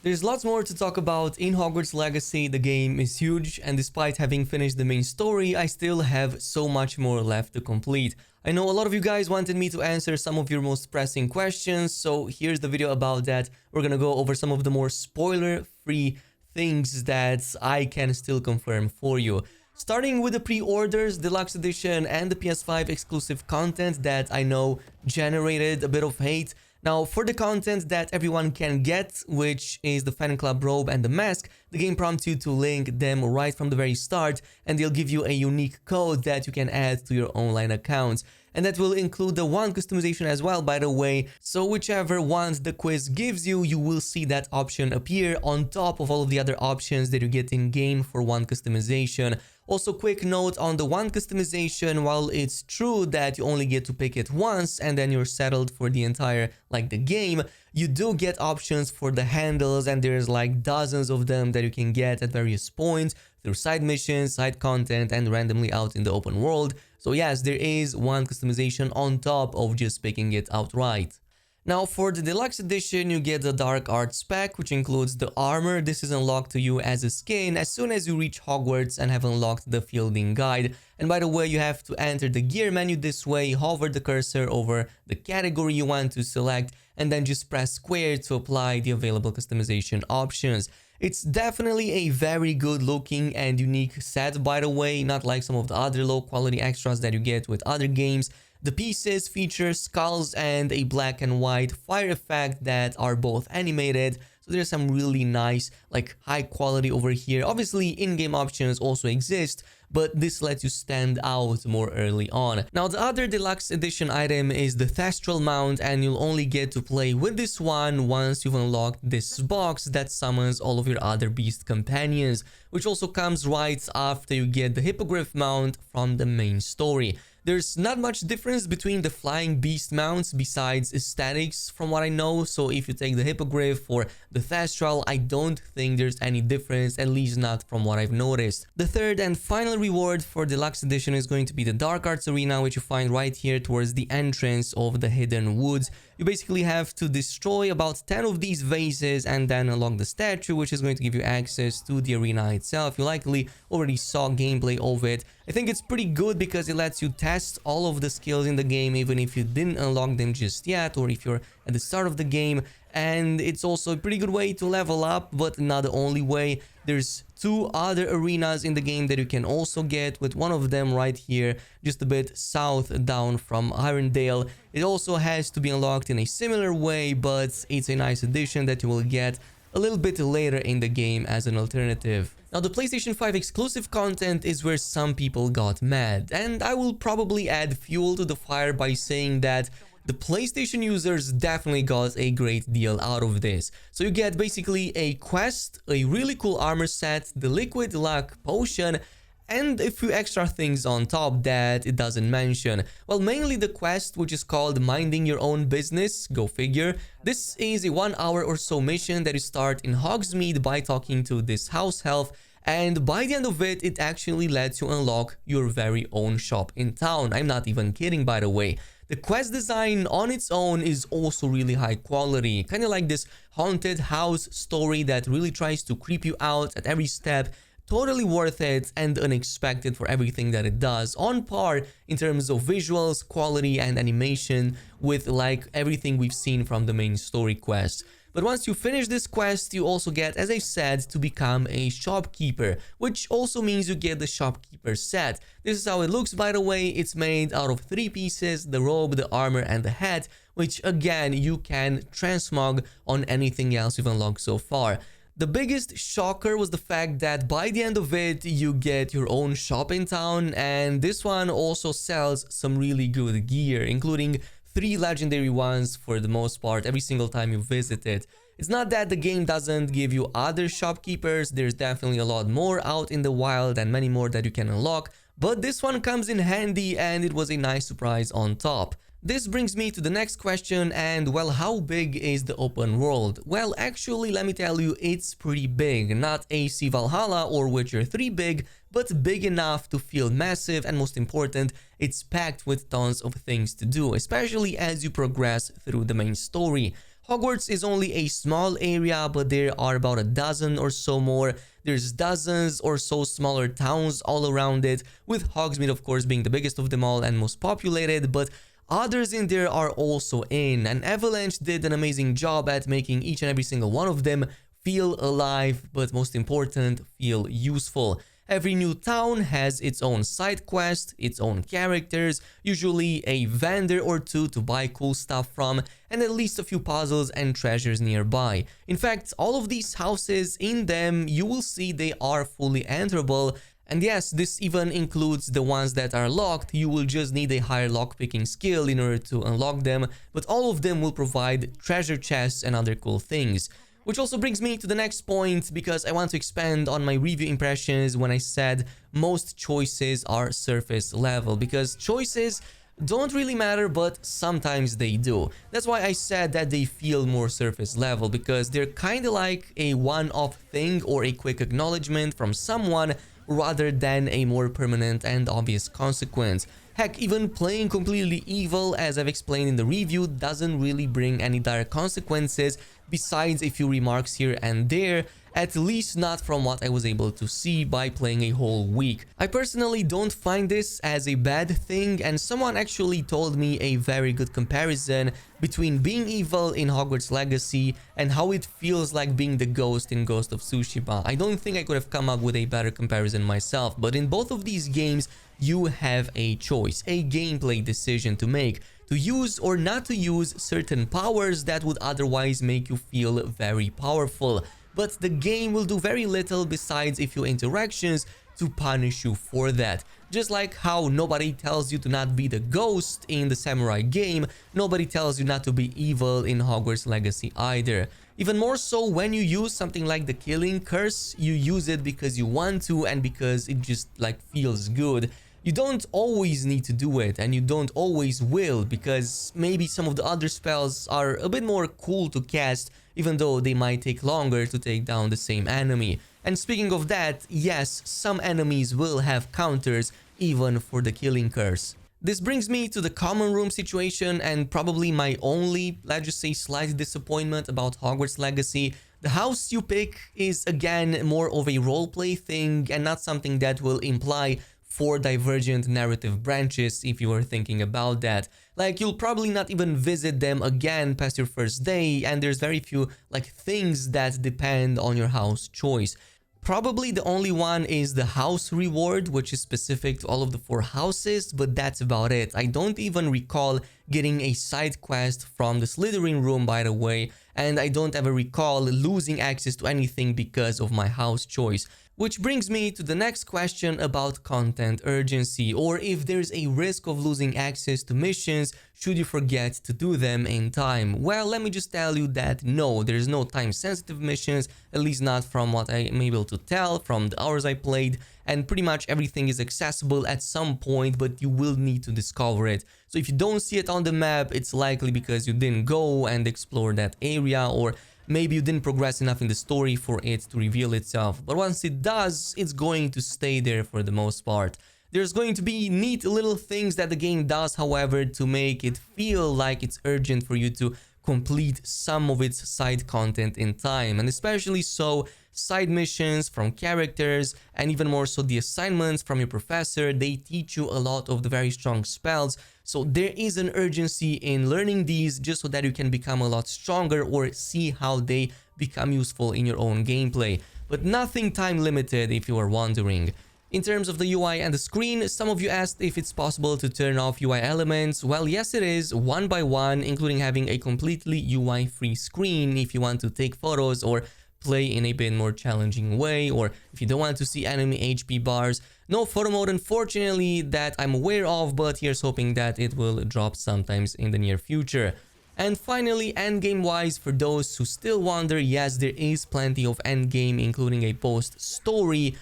There's lots more to talk about in Hogwarts Legacy. The game is huge, and despite having finished the main story, I still have so much more left to complete. I know a lot of you guys wanted me to answer some of your most pressing questions, so here's the video about that. We're gonna go over some of the more spoiler-free things that I can still confirm for you. Starting with the pre-orders, Deluxe Edition, and the PS5 exclusive content that I know generated a bit of hate. Now, for the content that everyone can get, which is the fan club robe and the mask, the game prompts you to link them right from the very start, and they'll give you a unique code that you can add to your online accounts. And that will include the wand customization as well, by the way. So whichever wand the quiz gives you, you will see that option appear on top of all of the other options that you get in game for wand customization. Also, quick note on the wand customization: while it's true that you only get to pick it once and then you're settled for the entire, like, the game, you do get options for the handles, and there's like dozens of them that you can get at various points through side missions, side content, and randomly out in the open world. So yes, there is wand customization on top of just picking it outright. Now, for the Deluxe Edition, you get the Dark Arts pack, which includes the armor. This is unlocked to you as a skin as soon as you reach Hogwarts and have unlocked the fielding guide. And by the way, you have to enter the gear menu this way, hover the cursor over the category you want to select, and then just press square to apply the available customization options. It's definitely a very good looking and unique set, by the way, not like some of the other low quality extras that you get with other games. The pieces feature skulls and a black and white fire effect that are both animated, so there's some really nice, like, high quality over here. Obviously, in-game options also exist, but this lets you stand out more early on. Now, the other Deluxe Edition item is the Thestral Mount, and you'll only get to play with this one once you've unlocked this box that summons all of your other beast companions, which also comes right after you get the Hippogriff Mount from the main story. There's not much difference between the flying beast mounts besides aesthetics from what I know, so if you take the Hippogriff or the Thestral, I don't think there's any difference, at least not from what I've noticed. The third and final reward for Deluxe Edition is going to be the Dark Arts Arena, which you find right here towards the entrance of the Hidden Woods. You basically have to destroy about 10 of these vases and then unlock the statue, which is going to give you access to the arena itself. You likely already saw gameplay of it. I think it's pretty good because it lets you test all of the skills in the game, even if you didn't unlock them just yet, or if you're at the start of the game. And it's also a pretty good way to level up, but not the only way. There's two other arenas in the game that you can also get, with one of them right here, just a bit south down from Irondale. It also has to be unlocked in a similar way, but it's a nice addition that you will get a little bit later in the game as an alternative. Now, the PlayStation 5 exclusive content is where some people got mad, and I will probably add fuel to the fire by saying that the PlayStation users definitely got a great deal out of this. So you get basically a quest, a really cool armor set, the liquid luck potion, and a few extra things on top that it doesn't mention. Well, mainly the quest, which is called Minding Your Own Business, go figure. This is a 1 hour or so mission that you start in Hogsmeade by talking to this house elf, and by the end of it, it actually lets you unlock your very own shop in town. I'm not even kidding, by the way. The quest design on its own is also really high quality, kind of like this haunted house story that really tries to creep you out at every step. Totally worth it and unexpected for everything that it does, on par in terms of visuals, quality, and animation with like everything we've seen from the main story quest. But once you finish this quest, you also get, as I said, to become a shopkeeper, which also means you get the shopkeeper set. This is how it looks, by the way. It's made out of 3 pieces, the robe, the armor, and the hat, which again, you can transmog on anything else you've unlocked so far. The biggest shocker was the fact that by the end of it, you get your own shop in town, and this one also sells some really good gear, including 3 legendary ones for the most part every single time you visit it. It's not that the game doesn't give you other shopkeepers, there's definitely a lot more out in the wild and many more that you can unlock, but this one comes in handy and it was a nice surprise on top. This brings me to the next question, and well, how big is the open world? Well, actually, let me tell you, it's pretty big. Not AC Valhalla or Witcher 3 big, but big enough to feel massive, and most important, it's packed with tons of things to do, especially as you progress through the main story. Hogwarts is only a small area, but there are about a dozen or so more. There's dozens or so smaller towns all around it, with Hogsmeade of course being the biggest of them all and most populated, but others in there are also in, and Avalanche did an amazing job at making each and every single one of them feel alive, but most important, feel useful. Every new town has its own side quest, its own characters, usually a vendor or two to buy cool stuff from, and at least a few puzzles and treasures nearby. In fact, all of these houses, in them, you will see they are fully enterable. And yes, this even includes the ones that are locked. You will just need a higher lockpicking skill in order to unlock them, but all of them will provide treasure chests and other cool things. Which also brings me to the next point, because I want to expand on my review impressions when I said most choices are surface level, because choices don't really matter, but sometimes they do. That's why I said that they feel more surface level, because they're kind of like a one-off thing or a quick acknowledgement from someone rather than a more permanent and obvious consequence. Heck, even playing completely evil, as I've explained in the review, doesn't really bring any dire consequences besides a few remarks here and there, at least not from what I was able to see by playing a whole week. I personally don't find this as a bad thing, and someone actually told me a very good comparison between being evil in Hogwarts Legacy and how it feels like being the ghost in Ghost of Tsushima. I don't think I could have come up with a better comparison myself, but in both of these games, you have a choice, a gameplay decision to make, to use or not to use certain powers that would otherwise make you feel very powerful. But the game will do very little besides a few interactions to punish you for that. Just like how nobody tells you to not be the ghost in the samurai game, nobody tells you not to be evil in Hogwarts Legacy either. Even more so when you use something like the killing curse, you use it because you want to and because it just like feels good. You don't always need to do it, and you don't always will, because maybe some of the other spells are a bit more cool to cast, even though they might take longer to take down the same enemy. And speaking of that, yes, some enemies will have counters even for the killing curse. This brings me to the common room situation, and probably my only, let's just say, slight disappointment about Hogwarts Legacy. The house you pick is again more of a roleplay thing and not something that will imply 4 divergent narrative branches if you were thinking about that. Like, you'll probably not even visit them again past your first day, and there's very few like things that depend on your house choice. Probably the only one is the house reward, which is specific to all of the 4 houses, but that's about it. I don't even recall getting a side quest from the Slytherin room, by the way, and I don't ever recall losing access to anything because of my house choice. Which brings me to the next question about content urgency, or if there's a risk of losing access to missions should you forget to do them in time. Well, let me just tell you that no, there's no time-sensitive missions, at least not from what I am able to tell from the hours I played, and pretty much everything is accessible at some point, but you will need to discover it. So if you don't see it on the map, it's likely because you didn't go and explore that area, or maybe you didn't progress enough in the story for it to reveal itself. But once it does, it's going to stay there for the most part. There's going to be neat little things that the game does, however, to make it feel like it's urgent for you to complete some of its side content in time, and especially so side missions from characters, and even more so the assignments from your professor. They teach you a lot of the very strong spells, so there is an urgency in learning these just so that you can become a lot stronger or see how they become useful in your own gameplay, but nothing time limited if you are wondering. In terms of the UI and the screen, some of you asked if it's possible to turn off UI elements. Well, yes it is, one by one, including having a completely UI-free screen if you want to take photos or play in a bit more challenging way, or if you don't want to see enemy HP bars. No photo mode, unfortunately, that I'm aware of, but here's hoping that it will drop sometimes in the near future. And finally, endgame wise, for those who still wonder, yes, there is plenty of endgame, including a post-story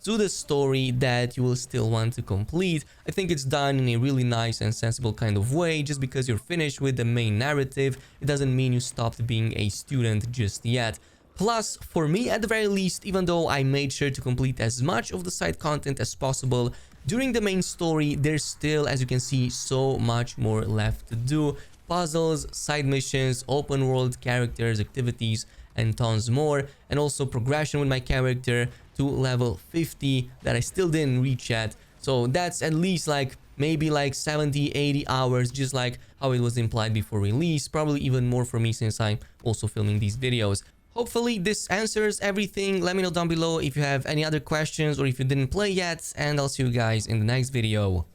to the story that you will still want to complete. I think it's done in a really nice and sensible kind of way. Just because you're finished with the main narrative, it doesn't mean you stopped being a student just yet. Plus, for me at the very least, even though I made sure to complete as much of the side content as possible during the main story, there's still, as you can see, so much more left to do. puzzles, side missions, open world characters, activities, and tons more, and also progression with my character to level 50 that I still didn't reach yet. So that's at least like maybe like 70-80 hours, just like how it was implied before release, probably even more for me since I'm also filming these videos. Hopefully this answers everything. Let me know down below if you have any other questions or if you didn't play yet, and I'll see you guys in the next video.